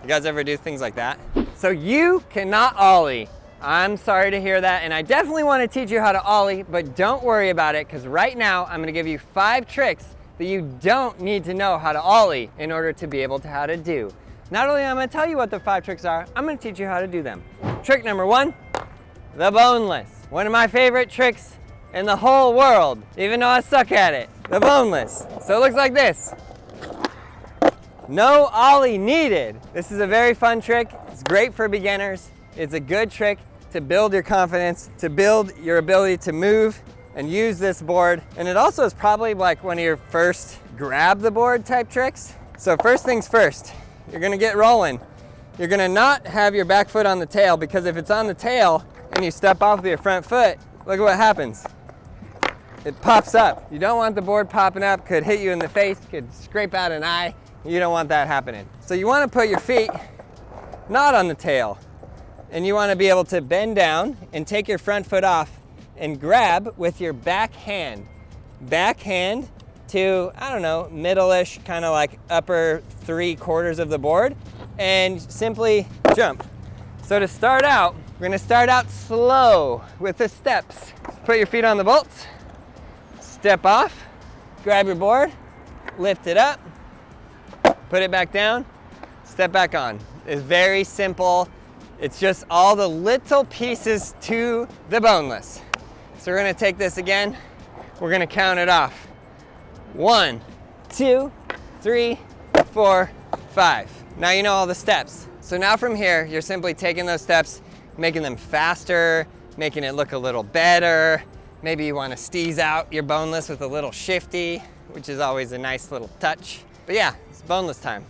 You guys ever do things like that? So you cannot ollie. I'm sorry to hear that, and I definitely want to teach you how to ollie, but don't worry about it, because right now I'm going to give you 5 tricks that you don't need to know how to ollie in order to be able to how to do. Not only am I going to tell you what the 5 tricks are, I'm going to teach you how to do them. Trick number 1, the boneless. One of my favorite tricks in the whole world, even though I suck at it. The boneless. So it looks like this. No ollie needed. This is a very fun trick. It's great for beginners. It's a good trick to build your confidence, to build your ability to move and use this board. And it also is probably like one of your first grab the board type tricks. So first things first, you're gonna get rolling. You're gonna not have your back foot on the tail, because if it's on the tail and you step off with your front foot, look at what happens. It pops up. You don't want the board popping up, could hit you in the face, could scrape out an eye. You don't want that happening. So you want to put your feet not on the tail, and you want to be able to bend down and take your front foot off and grab with your back hand. Back hand to, I don't know, middle-ish, kind of like upper 3/4 of the board, and simply jump. So to start out, we're going to start out slow with the steps. Put your feet on the bolts, step off, grab your board, lift it up, put it back down, step back on. It's very simple. It's just all the little pieces to the boneless. So we're gonna take this again. We're gonna count it off. 1, 2, 3, 4, 5. Now you know all the steps. So now from here, you're simply taking those steps, making them faster, making it look a little better. Maybe you wanna steeze out your boneless with a little shifty, which is always a nice little touch. But yeah, it's boneless time.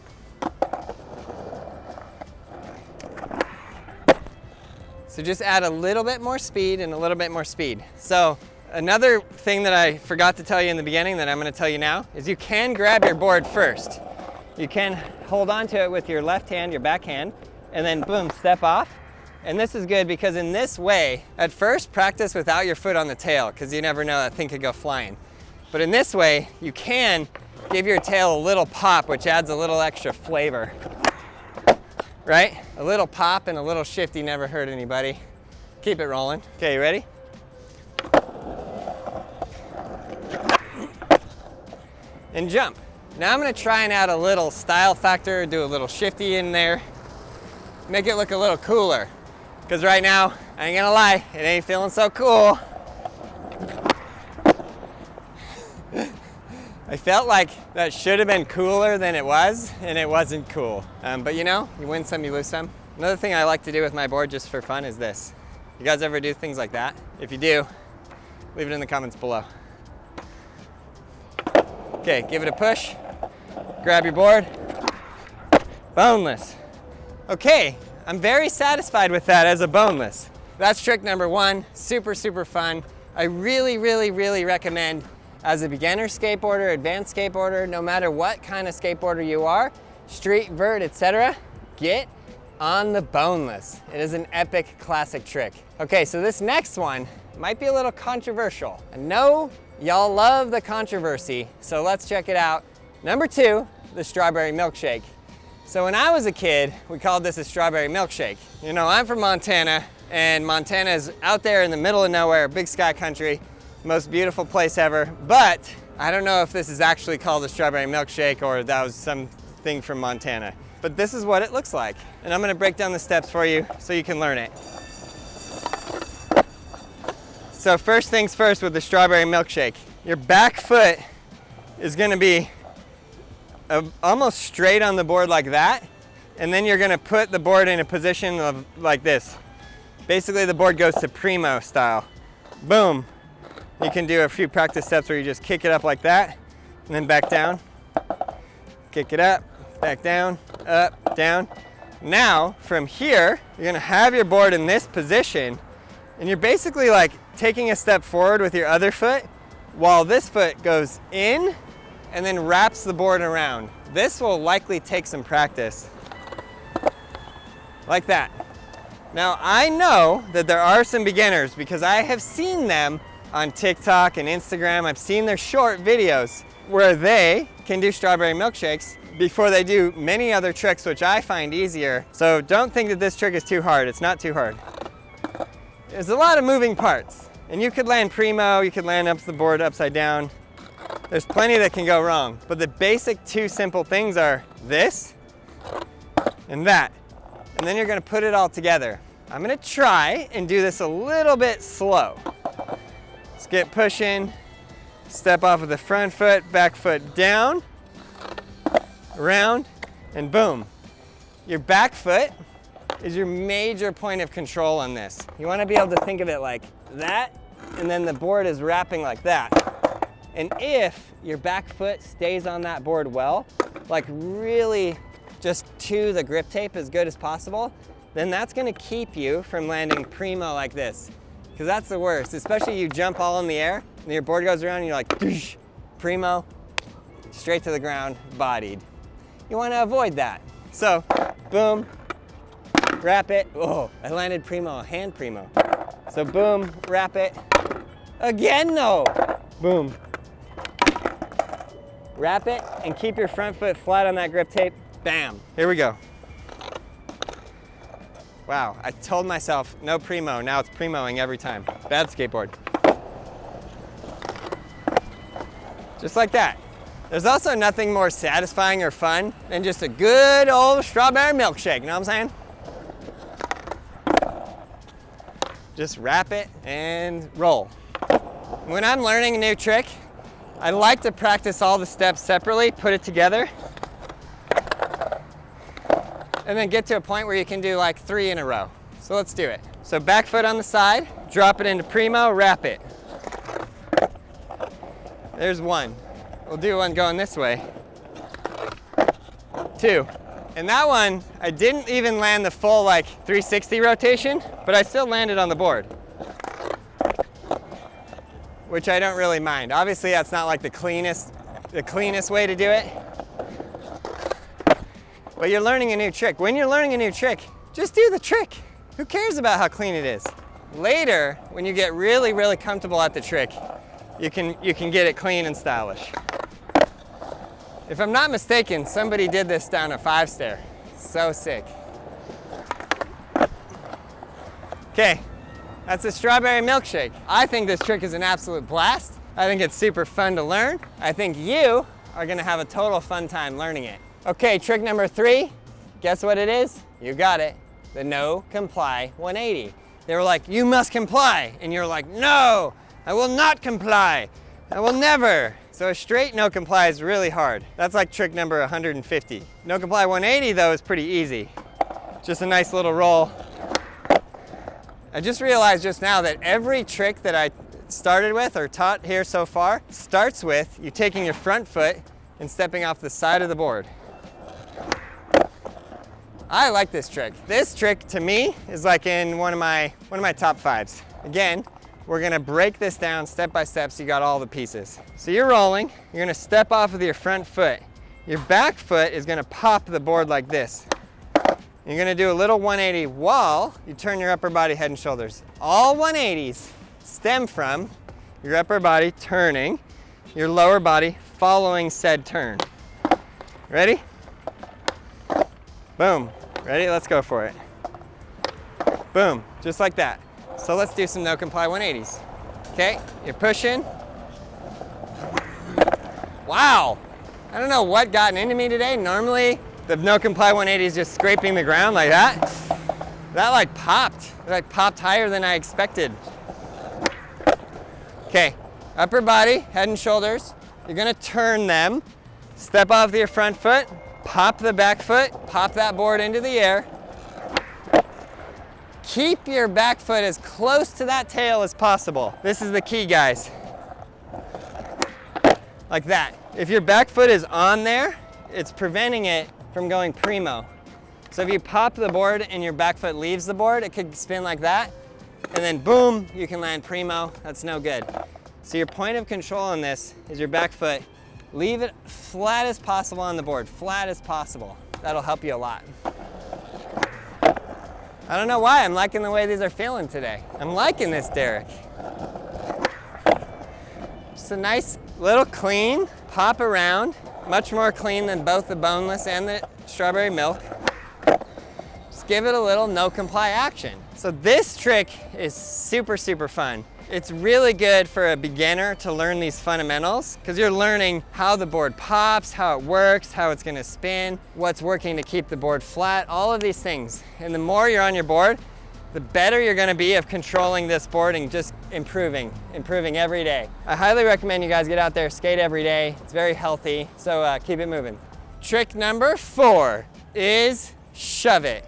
So just add a little bit more speed and a little bit more speed. So another thing that I forgot to tell you in the beginning that I'm going to tell you now is you can grab your board first. You can hold on to it with your left hand, your back hand, and then boom, step off. And this is good because in this way, at first practice without your foot on the tail, because you never know, that thing could go flying. But in this way, you can give your tail a little pop, which adds a little extra flavor. Right? A little pop and a little shifty never hurt anybody. Keep it rolling. Okay, you ready? And jump. Now I'm gonna try and add a little style factor, do a little shifty in there. Make it look a little cooler. Because right now, I ain't gonna lie, it ain't feeling so cool. I felt like that should have been cooler than it was, and it wasn't cool. But you know, you win some, you lose some. Another thing I like to do with my board just for fun is this. You guys ever do things like that? If you do, leave it in the comments below. Okay, give it a push. Grab your board. Boneless. Okay, I'm very satisfied with that as a boneless. That's trick number 1, super, super fun. I really, really, really recommend as a beginner skateboarder, advanced skateboarder, no matter what kind of skateboarder you are, street, vert, etc., get on the boneless. It is an epic classic trick. Okay, so this next one might be a little controversial. I know y'all love the controversy, so let's check it out. Number 2, the strawberry milkshake. So when I was a kid, we called this a strawberry milkshake. You know, I'm from Montana, and Montana is out there in the middle of nowhere, big sky country. Most beautiful place ever, but I don't know if this is actually called a strawberry milkshake or that was something from Montana. But this is what it looks like. And I'm gonna break down the steps for you so you can learn it. So first things first with the strawberry milkshake. Your back foot is gonna be almost straight on the board like that. And then you're gonna put the board in a position of like this. Basically the board goes to primo style. Boom. You can do a few practice steps where you just kick it up like that, and then back down. Kick it up, back down, up, down. Now, from here, you're gonna have your board in this position, and you're basically like taking a step forward with your other foot, while this foot goes in, and then wraps the board around. This will likely take some practice. Like that. Now, I know that there are some beginners, because I have seen them on TikTok and Instagram. I've seen their short videos where they can do strawberry milkshakes before they do many other tricks, which I find easier. So don't think that this trick is too hard. It's not too hard. There's a lot of moving parts, and you could land primo, you could land up the board upside down. There's plenty that can go wrong, but the basic two simple things are this and that. And then you're gonna put it all together. I'm gonna try and do this a little bit slow. Let's get pushing, step off with the front foot, back foot down, around, and boom. Your back foot is your major point of control on this. You wanna be able to think of it like that, and then the board is wrapping like that. And if your back foot stays on that board well, like really just to the grip tape as good as possible, then that's gonna keep you from landing primo like this. Because that's the worst, especially you jump all in the air, and your board goes around and you're like, doosh, primo, straight to the ground, bodied. You wanna avoid that. So, boom, wrap it. Oh, I landed primo, hand primo. So boom, wrap it. Again, no. Boom. Wrap it and keep your front foot flat on that grip tape. Bam. Here we go. Wow, I told myself no primo, now it's primoing every time. Bad skateboard. Just like that. There's also nothing more satisfying or fun than just a good old strawberry milkshake, you know what I'm saying? Just wrap it and roll. When I'm learning a new trick, I like to practice all the steps separately, put it together, and then get to a point where you can do like 3 in a row. So let's do it. So back foot on the side, drop it into primo, wrap it. There's 1. We'll do one going this way. 2. And that one, I didn't even land the full like 360 rotation, but I still landed on the board, which I don't really mind. Obviously that's not like the cleanest way to do it. But you're learning a new trick. When you're learning a new trick, just do the trick. Who cares about how clean it is? Later, when you get really, really comfortable at the trick, you can get it clean and stylish. If I'm not mistaken, somebody did this down a 5-stair. So sick. Okay, that's a strawberry milkshake. I think this trick is an absolute blast. I think it's super fun to learn. I think you are gonna have a total fun time learning it. Okay, trick number 3, guess what it is? You got it, the no comply 180. They were like, you must comply. And you're like, no, I will not comply. I will never. So a straight no comply is really hard. That's like trick number 150. No comply 180 though is pretty easy. Just a nice little roll. I just realized just now that every trick that I started with or taught here so far starts with you taking your front foot and stepping off the side of the board. I like this trick. This trick to me is like in one of my top 5s. Again, we're gonna break this down step by step so you got all the pieces. So you're rolling, you're gonna step off with your front foot. Your back foot is gonna pop the board like this. You're gonna do a little 180 while you turn your upper body head and shoulders. All 180s stem from your upper body turning, your lower body following said turn. Ready? Boom. Ready? Let's go for it. Boom. Just like that. So let's do some no comply 180s. Okay, you're pushing. Wow. I don't know what gotten into me today. Normally, the no comply 180 is just scraping the ground like that. That like popped. It like popped higher than I expected. Okay, upper body, head and shoulders. You're gonna turn them. Step off your front foot. Pop the back foot, pop that board into the air. Keep your back foot as close to that tail as possible. This is the key, guys. Like that. If your back foot is on there, it's preventing it from going primo. So if you pop the board and your back foot leaves the board, it could spin like that, and then boom, you can land primo. That's no good. So your point of control on this is your back foot. Leave it flat as possible on the board, flat as possible. That'll help you a lot. I don't know why, I'm liking the way these are feeling today. I'm liking this, Derek. Just a nice little clean pop around. much more clean than both the boneless and the strawberry milk. Just give it a little no comply action. So this trick is super, super fun. It's really good for a beginner to learn these fundamentals because you're learning how the board pops, how it works, how it's gonna spin, what's working to keep the board flat, all of these things. And the more you're on your board, the better you're gonna be of controlling this board and just improving every day. I highly recommend you guys get out there, skate every day. It's very healthy, so keep it moving. Trick number 4 is shove it.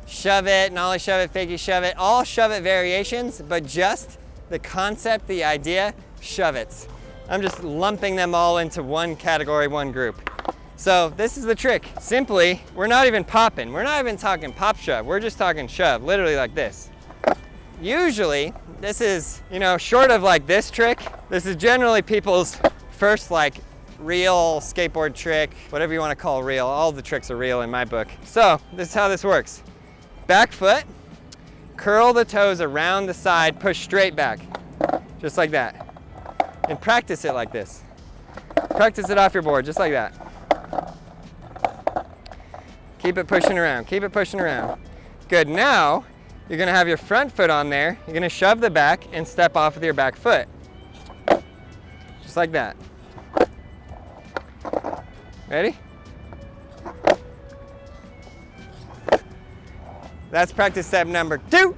Shove it, nollie shove it, fakie shove it, all shove it variations, but just the concept, the idea, shove it's. I'm just lumping them all into one category, one group. So this is the trick. Simply, we're not even popping. We're not even talking pop shove. We're just talking shove, literally like this. Usually, this is, short of like this trick, this is generally people's first like real skateboard trick, whatever you want to call real. All the tricks are real in my book. So this is how this works. Back foot, curl the toes around the side, push straight back, just like that. And practice it like this. Practice it off your board, just like that. Keep it pushing around, keep it pushing around. Good, now you're gonna have your front foot on there, you're gonna shove the back and step off with your back foot. Just like that. Ready? That's practice step number 2,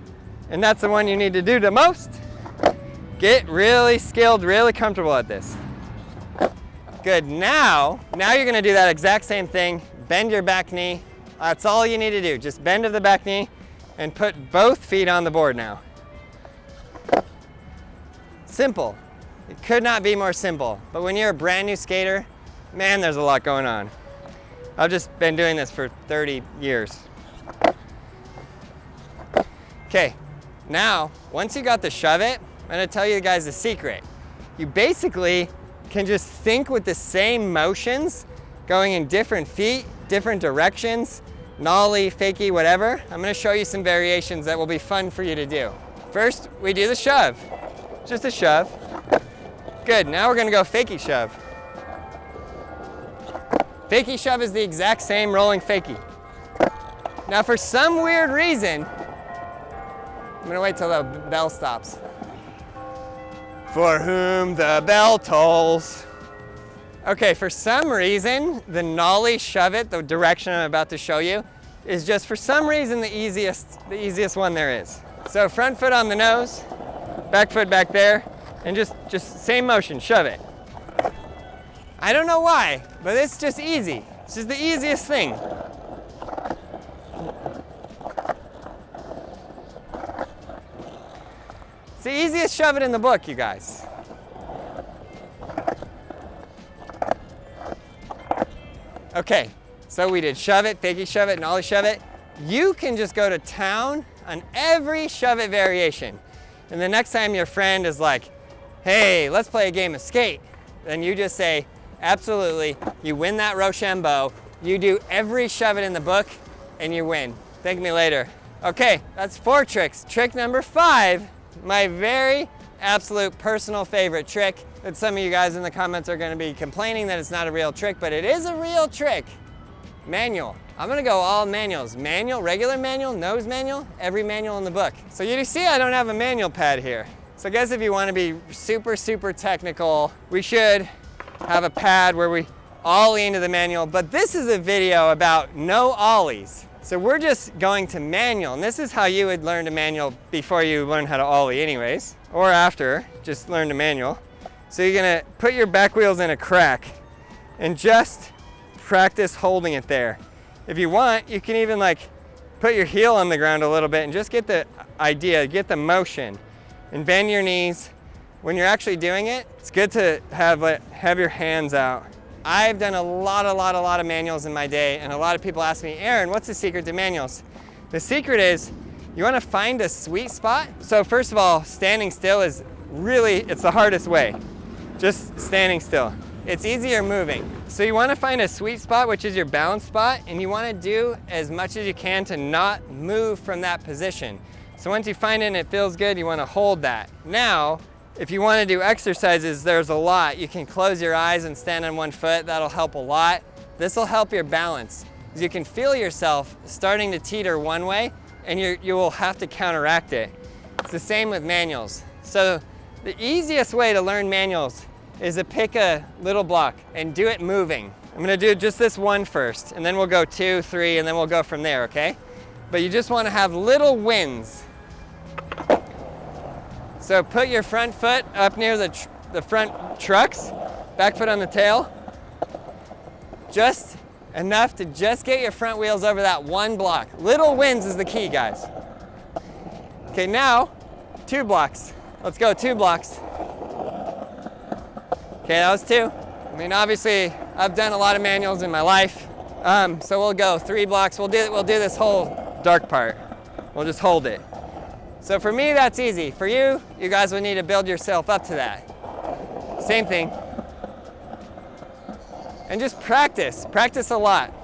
and that's the one you need to do the most. Get really skilled, really comfortable at this. Good, now you're gonna do that exact same thing. Bend your back knee. That's all you need to do. Just bend of the back knee and put both feet on the board now. Simple. It could not be more simple. But when you're a brand new skater, man, there's a lot going on. I've just been doing this for 30 years. Okay, now, once you got the shove it, I'm gonna tell you guys the secret. You basically can just think with the same motions, going in different feet, different directions, nollie, fakie, whatever. I'm gonna show you some variations that will be fun for you to do. First, we do the shove. Just a shove. Good, now we're gonna go fakie shove. Fakie shove is the exact same rolling fakie. Now for some weird reason, I'm gonna wait till the bell stops. For whom the bell tolls. Okay, for some reason, the nollie shove it, the direction I'm about to show you, is just for some reason the easiest one there is. So front foot on the nose, back foot back there, and just same motion, shove it. I don't know why, but it's just easy. It's just the easiest thing. It's the easiest shove it in the book, you guys. Okay, so we did shove it, fakie shove it, nollie shove it. You can just go to town on every shove it variation. And the next time your friend is like, hey, let's play a game of skate, then you just say, absolutely, you win that Rochambeau, you do every shove it in the book, and you win. Thank me later. Okay, that's 4 tricks. Trick number 5, my very absolute personal favorite trick that some of you guys in the comments are gonna be complaining that it's not a real trick, but it is a real trick. Manual. I'm gonna go all manuals. Manual, regular manual, nose manual, every manual in the book. So you see I don't have a manual pad here. So I guess if you wanna be super, super technical, we should have a pad where we ollie into the manual, but this is a video about no ollies. So we're just going to manual, and this is how you would learn to manual before you learn how to ollie anyways, or after, just learn to manual. So you're gonna put your back wheels in a crack and just practice holding it there. If you want, you can even like put your heel on the ground a little bit and just get the idea, get the motion, and bend your knees. When you're actually doing it, it's good to have your hands out. I've done a lot of manuals in my day, and a lot of people ask me, Aaron, what's the secret to manuals? The secret is you want to find a sweet spot. So first of all, standing still is really, it's the hardest way. Just standing still. It's easier moving. So you want to find a sweet spot, which is your balance spot, and you want to do as much as you can to not move from that position. So once you find it and it feels good, you want to hold that. Now, If you want to do exercises, there's a lot. You can close your eyes and stand on one foot. That'll help a lot. This will help your balance, because you can feel yourself starting to teeter one way, and you will have to counteract it. It's the same with manuals. So the easiest way to learn manuals is to pick a little block and do it moving. I'm gonna do just this one first, and then we'll go 2, 3, and then we'll go from there, okay? But you just wanna have little wins. So put your front foot up near the front trucks, back foot on the tail. Just enough to just get your front wheels over that one block. Little wins is the key, guys. Okay, now, 2 blocks. Let's go 2 blocks. Okay, that was 2. I mean, obviously, I've done a lot of manuals in my life. So we'll go 3 blocks. We'll do this whole dark part. We'll just hold it. So for me, that's easy. For you, you guys will need to build yourself up to that. Same thing. And just practice. Practice a lot.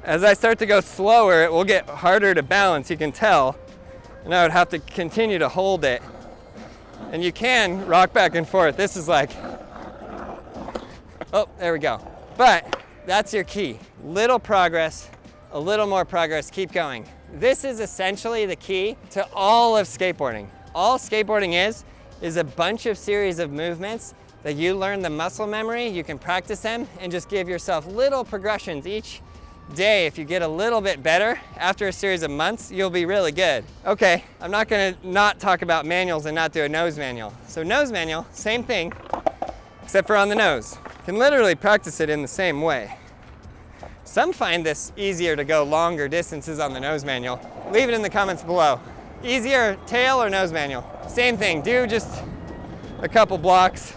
As I start to go slower, it will get harder to balance, you can tell. And I would have to continue to hold it. And you can rock back and forth. This is like, oh, there we go. But that's your key. Little progress, a little more progress, keep going. This is essentially the key to all of skateboarding. All skateboarding is a bunch of series of movements that you learn the muscle memory, you can practice them, and just give yourself little progressions each day. If you get a little bit better after a series of months, you'll be really good. Okay, I'm not gonna not talk about manuals and not do a nose manual. So nose manual, same thing, except for on the nose. You can literally practice it in the same way. Some find this easier to go longer distances on the nose manual. Leave it in the comments below. Easier tail or nose manual? Same thing, do just a couple blocks,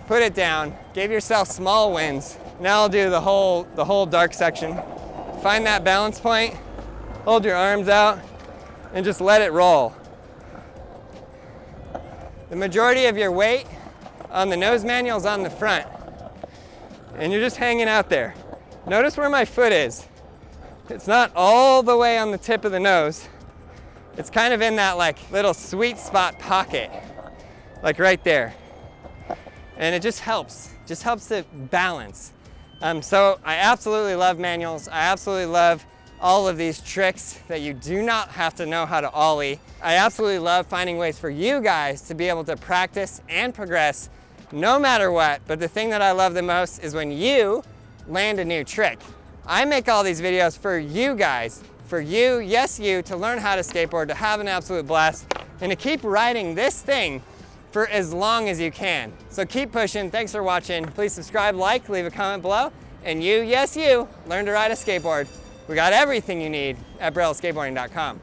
put it down, give yourself small wins. Now I'll do the whole dark section. Find that balance point, hold your arms out, and just let it roll. The majority of your weight on the nose manual is on the front, and you're just hanging out there. Notice where my foot is. It's not all the way on the tip of the nose. It's kind of in that like little sweet spot pocket, like right there. And it just helps to balance. So I absolutely love manuals. I absolutely love all of these tricks that you do not have to know how to ollie. I absolutely love finding ways for you guys to be able to practice and progress no matter what. But the thing that I love the most is when you land a new trick. I make all these videos for you guys, for you, yes you, to learn how to skateboard, to have an absolute blast, and to keep riding this thing for as long as you can. So keep pushing. Thanks for watching. Please subscribe, like, leave a comment below, and you, yes you, learn to ride a skateboard. We got everything you need at BrailleSkateboarding.com.